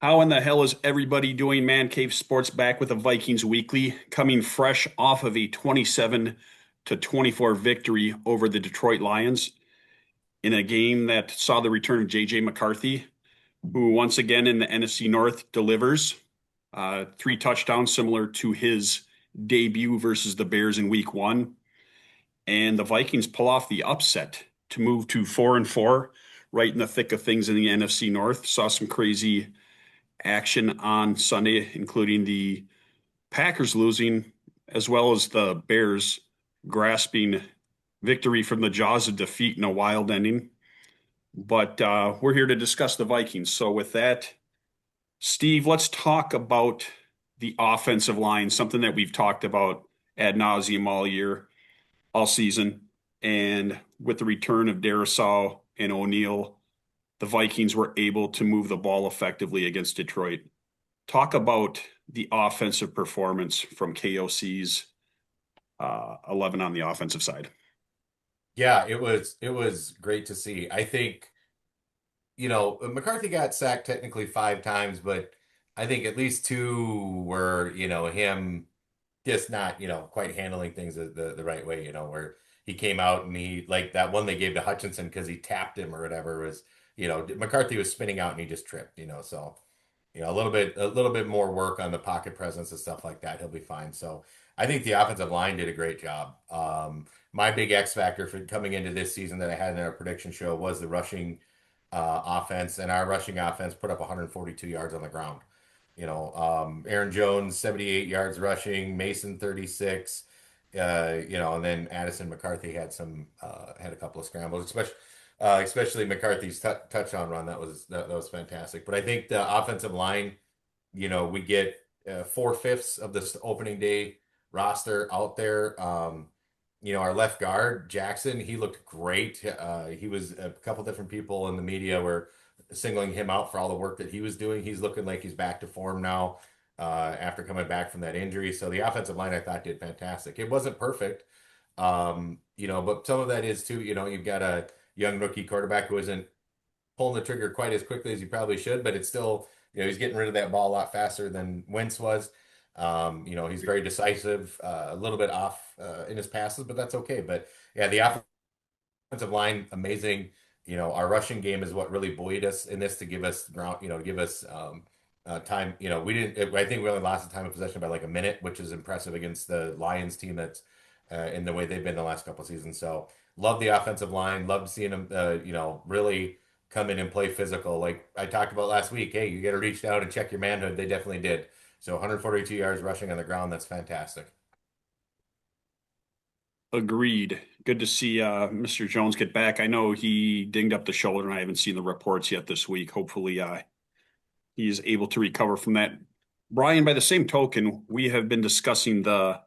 How in the hell is everybody doing? Man Cave Sports back with a Vikings Weekly, coming fresh off of a 27-24 victory over the Detroit Lions in a game that saw the return of JJ McCarthy, who once again in the NFC North delivers. Three touchdowns, similar to his debut versus the Bears in Week 1. And the Vikings pull off the upset to move to 4-4, right in the thick of things in the NFC North. Saw some crazy action on Sunday, including the Packers losing, as well as the Bears grasping victory from the jaws of defeat in a wild ending. But we're here to discuss the Vikings. So, with that, Steve, let's talk about the offensive line, something that we've talked about ad nauseum all year, all season. And with the return of Darisaw and O'Neal, the Vikings were able to move the ball effectively against Detroit. Talk about the offensive performance from KOC's 11 on the offensive side. Yeah, it was great to see. I think, McCarthy got sacked technically 5 times, but I think at least two were, him just not, quite handling things the right way, where he came out and he like that one they gave to Hutchinson because he tapped him or whatever was, McCarthy was spinning out and he just tripped, so a little bit more work on the pocket presence and stuff like that. He'll be fine. So I think the offensive line did a great job. My big X factor for coming into this season that I had in our prediction show was the rushing offense, and our rushing offense put up 142 yards on the ground. Aaron Jones 78 yards rushing, Mason 36. And then Addison McCarthy had a couple of scrambles, especially McCarthy's touchdown run. That was fantastic. But I think the offensive line, we get 4/5 of this opening day roster out there. Our left guard, Jackson, he looked great. He was a couple different people in the media were singling him out for all the work that he was doing. He's looking like he's back to form now after coming back from that injury. So the offensive line I thought did fantastic. It wasn't perfect, but some of that is too, you've got a young rookie quarterback who isn't pulling the trigger quite as quickly as he probably should, but it's still, he's getting rid of that ball a lot faster than Wentz was. He's very decisive, a little bit off in his passes, but that's okay. But yeah, the offensive line, amazing. Our rushing game is what really buoyed us in this to give us ground, to give us time. We didn't, I think we only lost the time of possession by like a minute, which is impressive against the Lions team that's in the way they've been the last couple of seasons. So love the offensive line, love seeing them, really come in and play physical. Like I talked about last week, hey, you got to reach down and check your manhood. They definitely did. So 142 yards rushing on the ground, that's fantastic. Agreed. Good to see Mr. Jones get back. I know he dinged up the shoulder, and I haven't seen the reports yet this week. Hopefully, he is able to recover from that. Brian, by the same token, we have been discussing the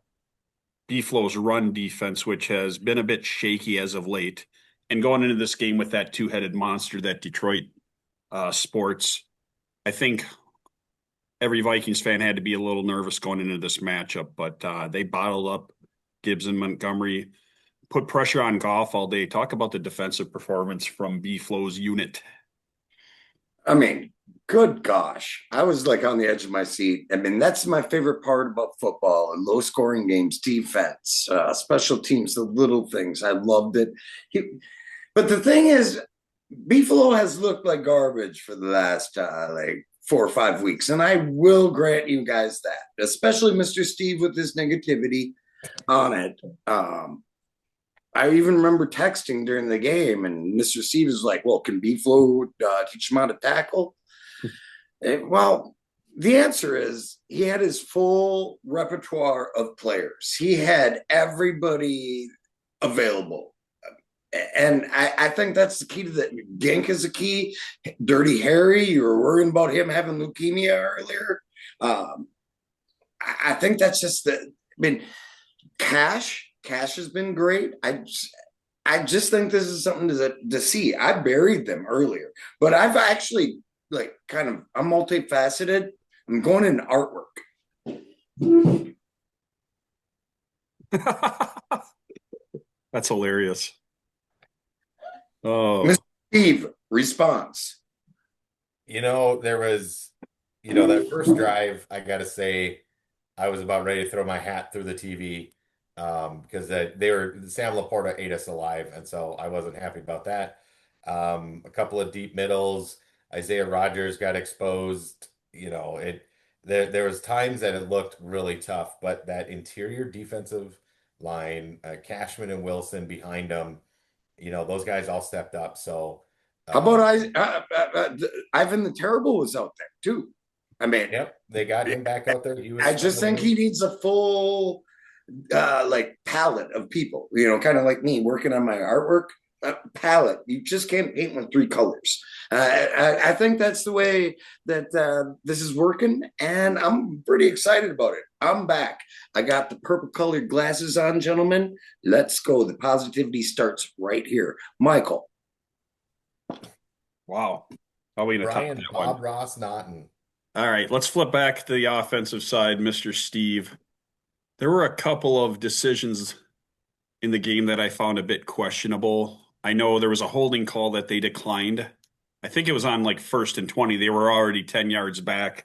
Buffalo's run defense, which has been a bit shaky as of late. And going into this game with that two-headed monster that Detroit sports, I think every Vikings fan had to be a little nervous going into this matchup, but they bottled up Gibbs and Montgomery, put pressure on Goff all day. Talk about the defensive performance from B-Flow's unit. I mean, good gosh. I was like on the edge of my seat. I mean, that's my favorite part about football and low scoring games, defense, special teams, the little things. I loved it. He, but the thing is, Beefalo has looked like garbage for the last like 4 or 5 weeks. And I will grant you guys that, especially Mr. Steve with his negativity on it. I even remember texting during the game, and Mr. Steve was like, "Well, can B-Flow teach him how to tackle?" Well, the answer is he had his full repertoire of players. He had everybody available. And I think that's the key to that. Gink is the key. Dirty Harry, you were worrying about him having leukemia earlier. Um, I think that's just the. I mean, Cash has been great. I just think this is something to see. I buried them earlier, but I've actually like kind of I'm multifaceted. I'm going in artwork. That's hilarious. Oh, Mr. Steve response. There was that first drive, I got to say, I was about ready to throw my hat through the TV because Sam Laporta ate us alive, and so I wasn't happy about that. A couple of deep middles, Isaiah Rogers got exposed. There was times that it looked really tough, but that interior defensive line, Cashman and Wilson behind them, those guys all stepped up. So, How about um, Ivan the Terrible was out there too? I mean, yep, they got him back out there. He was I just smelling think he it. needs a full like palette of people, kind of like me working on my artwork palette. You just can't paint with three colors. I think that's the way that this is working, and I'm pretty excited about it. I'm back. I got the purple colored glasses on, gentlemen. Let's go. The positivity starts right here. Michael, Wow. Are we going to top Brian that one? Bob Ross Naughton. All right, let's flip back to the offensive side, Mr. Steve. There were a couple of decisions in the game that I found a bit questionable. I know there was a holding call that they declined. I think it was on like 1st and 20. They were already 10 yards back,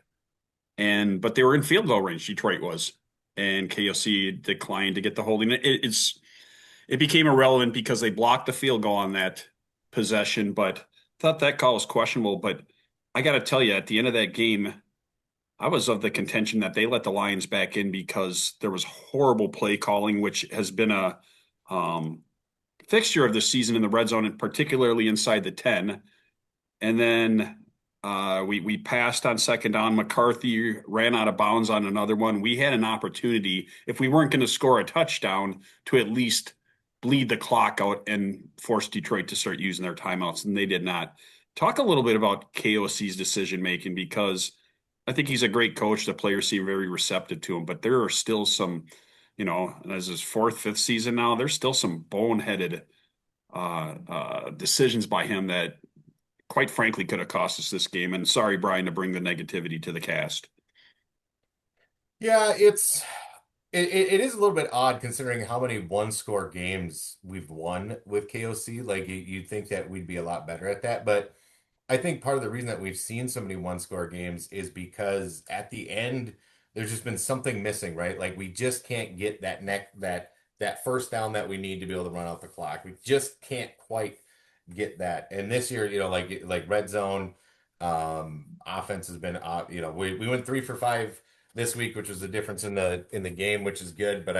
but they were in field goal range, Detroit was. And KOC declined to get the holding. It became irrelevant because they blocked the field goal on that possession, but thought that call was questionable. But I got to tell you, at the end of that game, I was of the contention that they let the Lions back in because there was horrible play calling, which has been a um, fixture of the season in the red zone, and particularly inside the 10. And then we passed on second down. McCarthy ran out of bounds on another one. We had an opportunity, if we weren't going to score a touchdown, to at least bleed the clock out and force Detroit to start using their timeouts, and they did not. Talk a little bit about KOC's decision making, because I think he's a great coach. The players seem very receptive to him, but there are still some, as his fourth, fifth season now, there's still some boneheaded decisions by him that, quite frankly, could have cost us this game. And sorry, Brian, to bring the negativity to the cast. Yeah, it is a little bit odd considering how many one-score games we've won with KOC. Like you'd think that we'd be a lot better at that, but I think part of the reason that we've seen so many one-score games is because at the end there's just been something missing, right? Like we just can't get that first down that we need to be able to run out the clock. We just can't quite get that. And this year, like red zone offense has been we went 3 for 5 this week, which was the difference in the game, which is good. But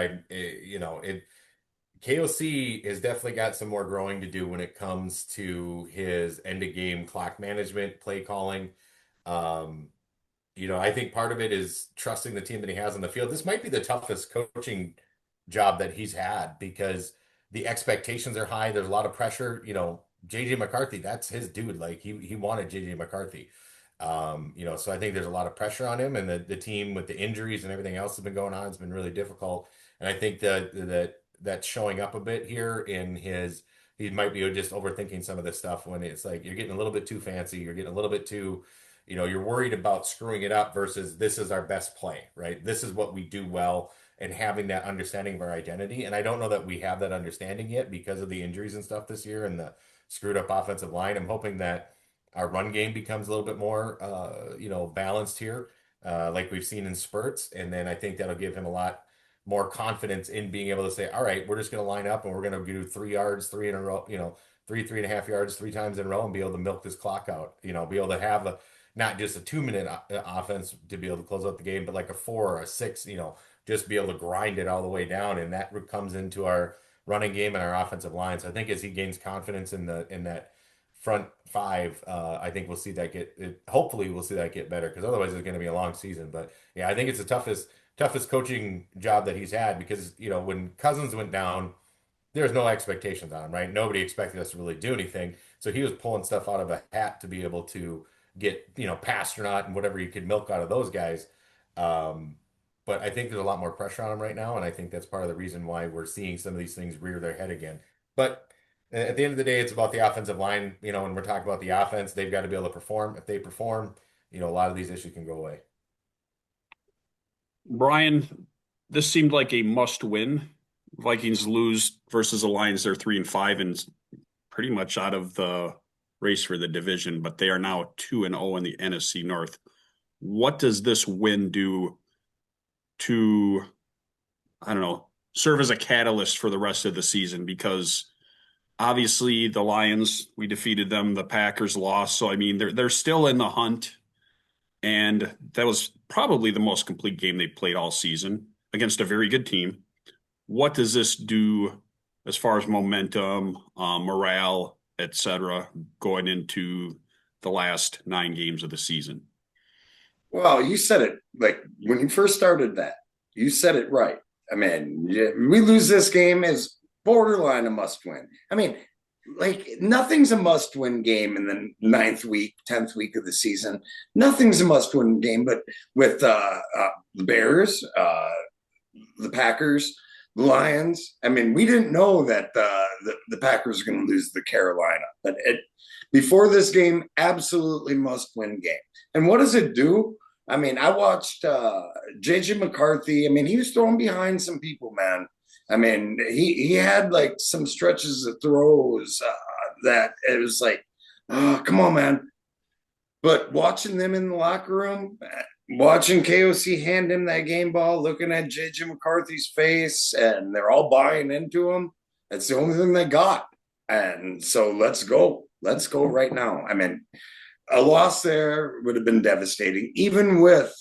KOC has definitely got some more growing to do when it comes to his end of game clock management, play calling. Um, I think part of it is trusting the team that he has on the field. This might be the toughest coaching job that he's had because the expectations are high. There's a lot of pressure. JJ McCarthy, that's his dude. Like he wanted JJ McCarthy. So I think there's a lot of pressure on him, and the team with the injuries and everything else that's been going on has been really difficult. And I think that's showing up a bit here in he might be just overthinking some of this stuff when it's like you're getting a little bit too fancy, you're getting a little bit too, you're worried about screwing it up versus this is our best play, right? This is what we do well, and having that understanding of our identity. And I don't know that we have that understanding yet because of the injuries and stuff this year and the screwed up offensive line. I'm hoping that our run game becomes a little bit more, balanced here, like we've seen in spurts. And then I think that'll give him a lot more confidence in being able to say, all right, we're just going to line up and we're going to do 3 yards, three in a row, 3.5 yards, 3 times in a row and be able to milk this clock out, be able to have not just a 2 minute offense to be able to close out the game, but like a 4 or a 6, just be able to grind it all the way down. And that comes into our running game and our offensive line. So I think as he gains confidence in that front five, I think we'll see that hopefully we'll see that get better because otherwise it's going to be a long season. But yeah, I think it's the toughest coaching job that he's had because, when Cousins went down, there's no expectations on him, right? Nobody expected us to really do anything. So he was pulling stuff out of a hat to be able to get, Pasternaut and whatever you could milk out of those guys. Um, but I think there's a lot more pressure on him right now, and I think that's part of the reason why we're seeing some of these things rear their head again. But at the end of the day, it's about the offensive line. When we're talking about the offense, they've got to be able to perform. If they perform, a lot of these issues can go away. Brian, this seemed like a must win. Vikings lose versus the Lions. They're 3-5 and pretty much out of the race for the division, but they are now 2-0 in the NFC North. what does this win do to, I don't know, serve as a catalyst for the rest of the season? Because obviously the Lions, we defeated them, the Packers lost. So I mean, they're still in the hunt, and that was probably the most complete game they played all season against a very good team. What does this do as far as momentum, morale, etc., going into the last 9 games of the season? Well, you said it like when you first started that, you said it right. I mean, we lose this game is borderline a must win. I mean, like nothing's a must win game in the ninth week, 10th week of the season. Nothing's a must win game, but with the Bears, the Packers, the Lions. I mean, we didn't know that the Packers were going to lose the Carolina, but before this game, absolutely must win game. And what does it do? I mean, I watched JJ McCarthy. I mean, he was throwing behind some people, man. I mean, he had like some stretches of throws that it was like, oh, come on, man. But watching them in the locker room, watching KOC hand him that game ball, looking at JJ McCarthy's face, and they're all buying into him. That's the only thing they got. And so let's go. Let's go right now. I mean, a loss there would have been devastating, even with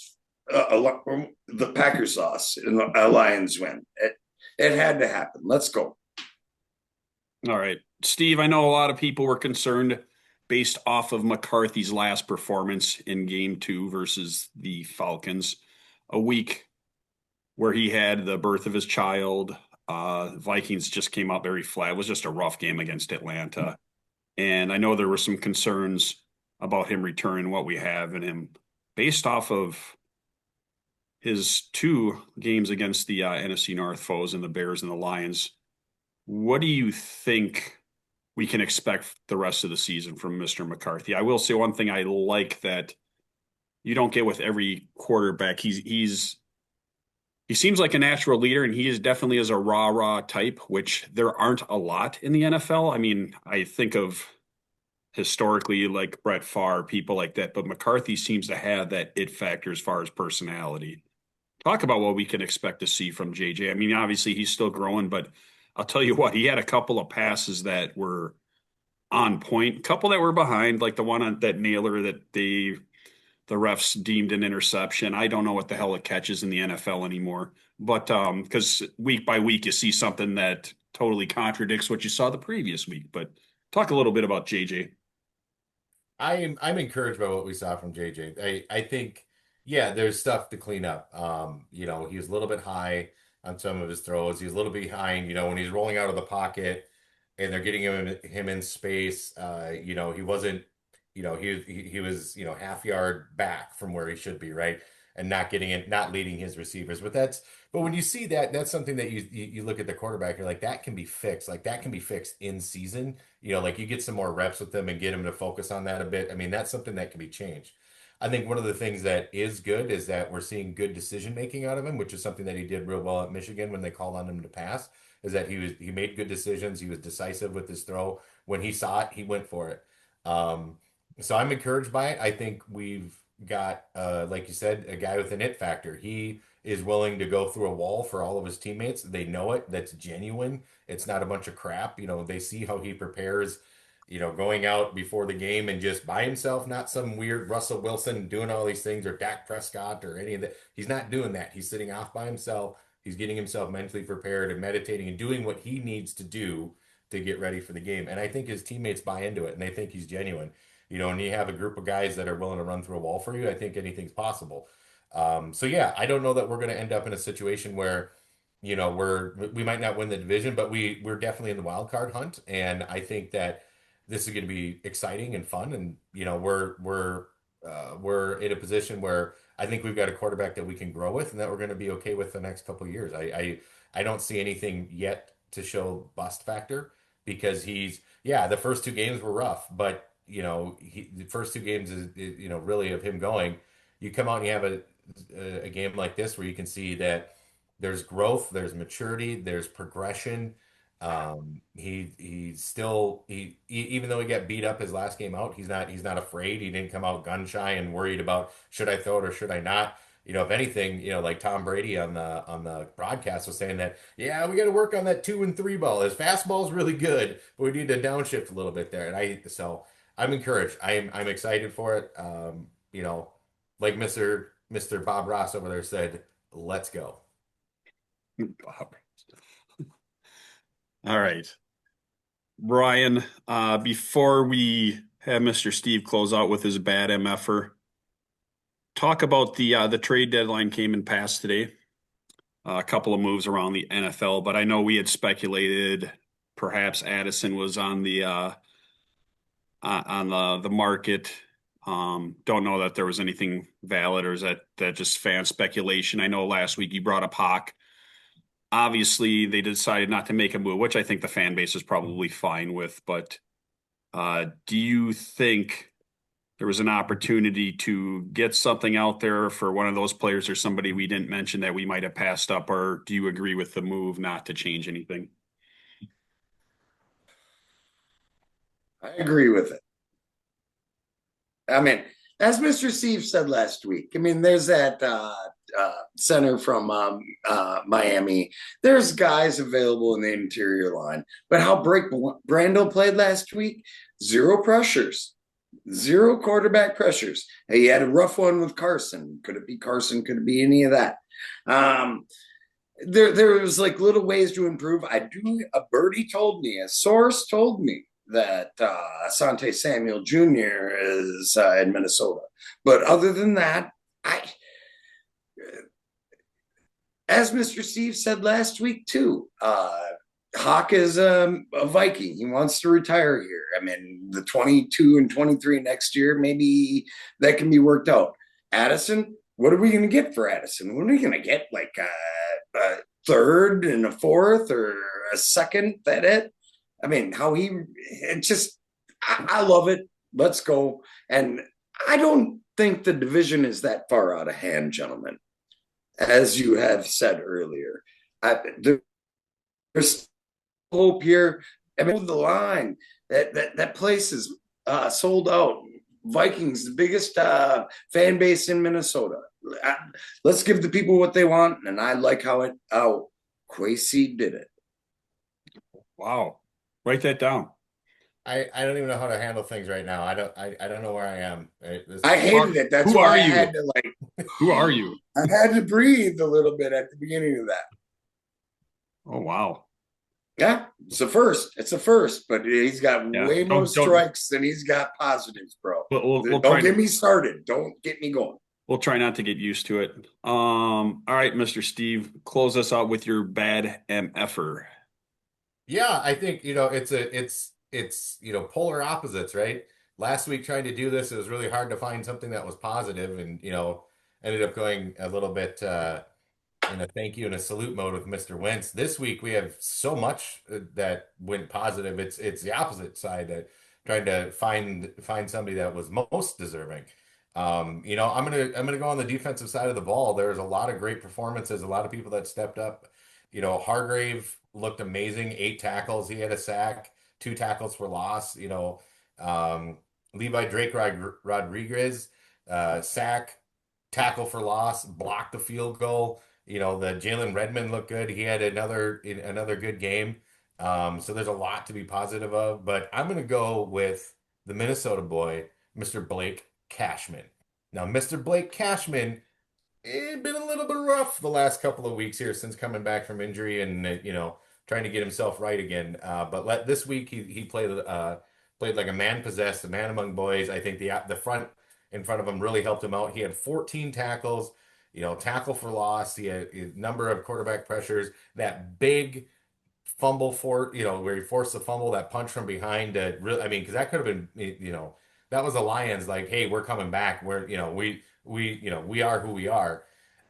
the Packers loss and a Lions win. It had to happen. Let's go. All right. Steve, I know a lot of people were concerned based off of McCarthy's last performance in game 2 versus the Falcons, a week where he had the birth of his child. Vikings just came out very flat. It was just a rough game against Atlanta. And I know there were some concerns about him returning what we have in him based off of his 2 games against the NFC North foes and the Bears and the Lions. What do you think we can expect the rest of the season from Mr. McCarthy? I will say one thing I like that you don't get with every quarterback. He seems like a natural leader, and he is definitely is a rah-rah type, which there aren't a lot in the NFL. I mean, I think of historically like Brett Favre, people like that, but McCarthy seems to have that it factor as far as personality. Talk about what we can expect to see from JJ. I mean, obviously he's still growing, but I'll tell you what, he had a couple of passes that were on point, a couple that were behind, like the one on that nailer that the refs deemed an interception. I don't know what the hell it catches in the NFL anymore, but because week by week you see something that totally contradicts what you saw the previous week. But talk a little bit about JJ. I'm encouraged by what we saw from JJ. I think, yeah, there's stuff to clean up. He was a little bit high on some of his throws. He's a little behind, when he's rolling out of the pocket and they're getting him in space. He wasn't, he was, half yard back from where he should be, right? And not getting it, not leading his receivers. But when you see that, that's something that you look at the quarterback, you're like, that can be fixed. Like that can be fixed in season. Like you get some more reps with them and get them to focus on that a bit. I mean, that's something that can be changed. I think one of the things that is good is that we're seeing good decision making out of him, which is something that he did real well at Michigan when they called on him to pass, is that he made good decisions. He was decisive with his throw. When he saw it, he went for it. So I'm encouraged by it. I think we've got, like you said, a guy with an it factor. He is willing to go through a wall for all of his teammates. They know it. That's genuine. It's not a bunch of crap. They see how he prepares, going out before the game and just by himself, not some weird Russell Wilson doing all these things or Dak Prescott or any of that. He's not doing that. He's sitting off by himself. He's getting himself mentally prepared and meditating and doing what he needs to do to get ready for the game. And I think his teammates buy into it and they think he's genuine. And you have a group of guys that are willing to run through a wall for you, I think anything's possible. So yeah, I don't know that we're going to end up in a situation where, we might not win the division, but we're definitely in the wild card hunt, and I think that this is going to be exciting and fun, and we're in a position where I think we've got a quarterback that we can grow with, and that we're going to be okay with the next couple of years. I don't see anything yet to show bust factor because yeah, the first 2 games were rough, but the first 2 games is really of him going. You come out and you have a game like this where you can see that there's growth, there's maturity, there's progression. He's still even though he got beat up his last game out, he's not afraid. He didn't come out gun shy and worried about should I throw it or should I not. If anything, like Tom Brady on the broadcast was saying that, yeah, we got to work on that 2 and 3 ball. His fastball's really good, but we need to downshift a little bit there. I'm encouraged. I'm excited for it. Like Mr. Bob Ross over there said, let's go. All right. Brian, before we have Mr. Steve close out with his bad MFer, talk about the trade deadline came and passed today. A couple of moves around the NFL, but I know we had speculated perhaps Addison was on the market. Don't know that there was anything valid, or is that just fan speculation? I know last week you brought up Hawk. Obviously, they decided not to make a move, which I think the fan base is probably fine with. But do you think there was an opportunity to get something out there for one of those players or somebody we didn't mention that we might have passed up, or do you agree with the move not to change anything? I agree with it. I mean, as Mr. Steve said last week, I mean, there's that center from Miami. There's guys available in the interior line. But how Brando played last week, zero pressures, zero quarterback pressures. He had a rough one with Carson. Could it be Carson? Could it be any of that? Um, there was like little ways to improve. A birdie told me, a source told me that Asante Samuel Jr. is in Minnesota. But other than that, I, as Mr. Steve said last week too, Hawk is a Viking. He wants to retire here. I mean, the 22 and 23 next year, maybe that can be worked out. Addison, what are we going to get for Addison? What are we going to get? Like a third and a fourth or a second? That it? I mean, it just, I love it. Let's go. And I don't think the division is that far out of hand, gentlemen, as you have said earlier. There's hope here. I mean, the line that place is sold out. Vikings, the biggest fan base in Minnesota. Uh, let's give the people what they want, and I like how Quasi did it. Wow. Write that down. I don't even know how to handle things right now. I don't know where I am. I hated it. That's Who are why I you? had to like. Who are you? I had to breathe a little bit at the beginning of that. Oh, wow. Yeah, it's a first. It's a first, but he's got Yeah. way more Don't strikes than he's got positives, bro. we'll Don't try get me started. Don't get me going. we'll try not to get used to it. All right, Mr. Steve, close us out with your bad MFer. Yeah, I think, it's polar opposites, right? Last week trying to do this, it was really hard to find something that was positive and, ended up going a little bit in a thank you and a salute mode with Mr. Wentz. This week we have so much that went positive. It's the opposite side that trying to find somebody that was most deserving. I'm gonna go on the defensive side of the ball. There's a lot of great performances, a lot of people that stepped up. Hargrave looked amazing, 8 tackles. He had a sack, 2 tackles for loss. Um, Levi Drake Rodriguez, sack, tackle for loss, blocked the field goal. The Jalen Redmond looked good. He had another good game. So there's a lot to be positive of, but I'm gonna go with the Minnesota boy, Mr. Blake Cashman. Now, Mr. Blake Cashman, been a little bit rough the last couple of weeks here since coming back from injury and trying to get himself right again. But this week he played like a man possessed, a man among boys. I think the front in front of him really helped him out. He had 14 tackles, tackle for loss. He had a number of quarterback pressures. That big fumble where he forced the fumble, that punch from behind. Really, I mean, because that could have been, that was the Lions like, hey, we're coming back. We are who we are.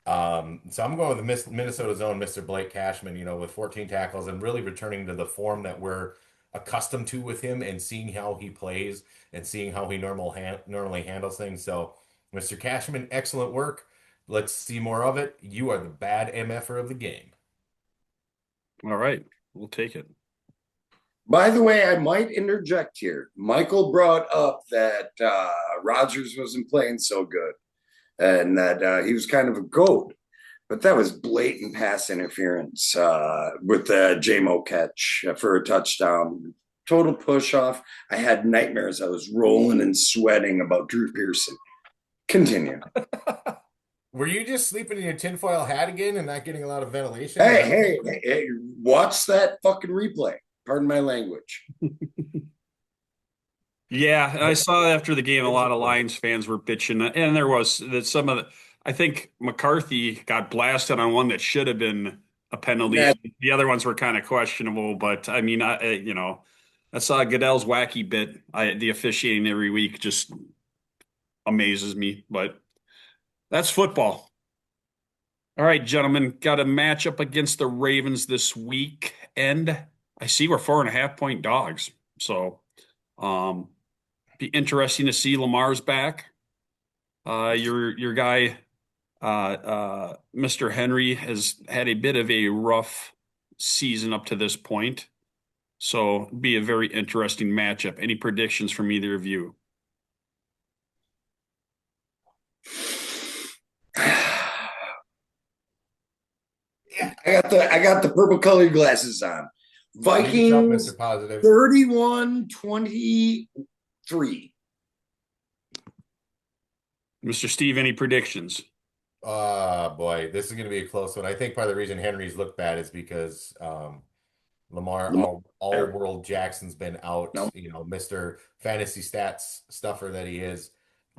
So I'm going with the Minnesota's own Mr. Blake Cashman, with 14 tackles and really returning to the form that we're accustomed to with him and seeing how he plays and seeing how he normally handles things. So, Mr. Cashman, excellent work. Let's see more of it. You are the bad MFer of the game. All right, we'll take it. By the way, I might interject here. Michael brought up that Rodgers wasn't playing so good and that he was kind of a goat, but that was blatant pass interference with the JMO catch for a touchdown. Total push off. I had nightmares. I was rolling and sweating about Drew Pearson. Continue. Were you just sleeping in your tinfoil hat again and not getting a lot of ventilation? Is Hey, that hey, hey, watch that fucking replay. Pardon my language. Yeah, I saw after the game a lot of Lions fans were bitching, and there was that some of the. I think McCarthy got blasted on one that should have been a penalty. That, The other ones were kind of questionable, but I mean, I saw Goodell's wacky bit. The officiating every week just amazes me, but that's football. All right, gentlemen, got a matchup against the Ravens this week, and I see we're 4.5 point dogs. So, be interesting to see Lamar's back. Your guy, Mr. Henry, has had a bit of a rough season up to this point, so be a very interesting matchup. Any predictions from either of you? yeah? I got the purple colored glasses on. Beat yourself, Vikings Mr. Positive. 31-23. Mr. Steve, any predictions? Boy, this is going to be a close one. I think part of the reason Henry's looked bad is because Lamar, Lamar. all world Jackson's been out, No. Mr. Fantasy Stats stuffer that he is.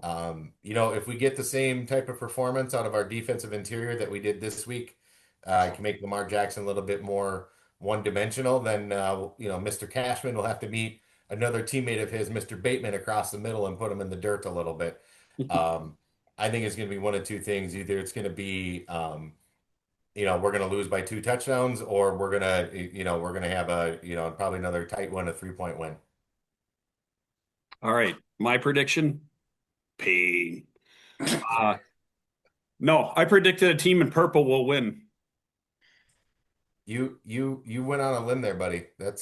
If we get the same type of performance out of our defensive interior that we did this week, can make Lamar Jackson a little bit more one-dimensional, then, Mr. Cashman will have to meet another teammate of his, Mr. Bateman, across the middle and put him in the dirt a little bit. Um, I think it's going to be one of two things. Either it's going to be, we're going to lose by 2 touchdowns, or we're going to have probably another tight one, a 3-point win. All right, my prediction, pain. No, I predicted a team in purple will win. You went on a limb there, buddy. That's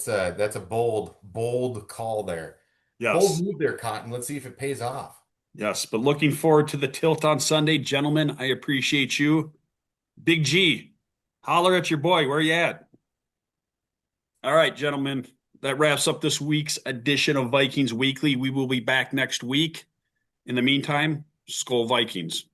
a bold call there. Bold Yes, move there, Cotton. Let's see if it pays off. yes, but looking forward to the tilt on Sunday, gentlemen. I appreciate you. Big G, holler at your boy. Where you at? All right, gentlemen, that wraps up this week's edition of Vikings Weekly. We will be back next week. In the meantime, Skull Vikings.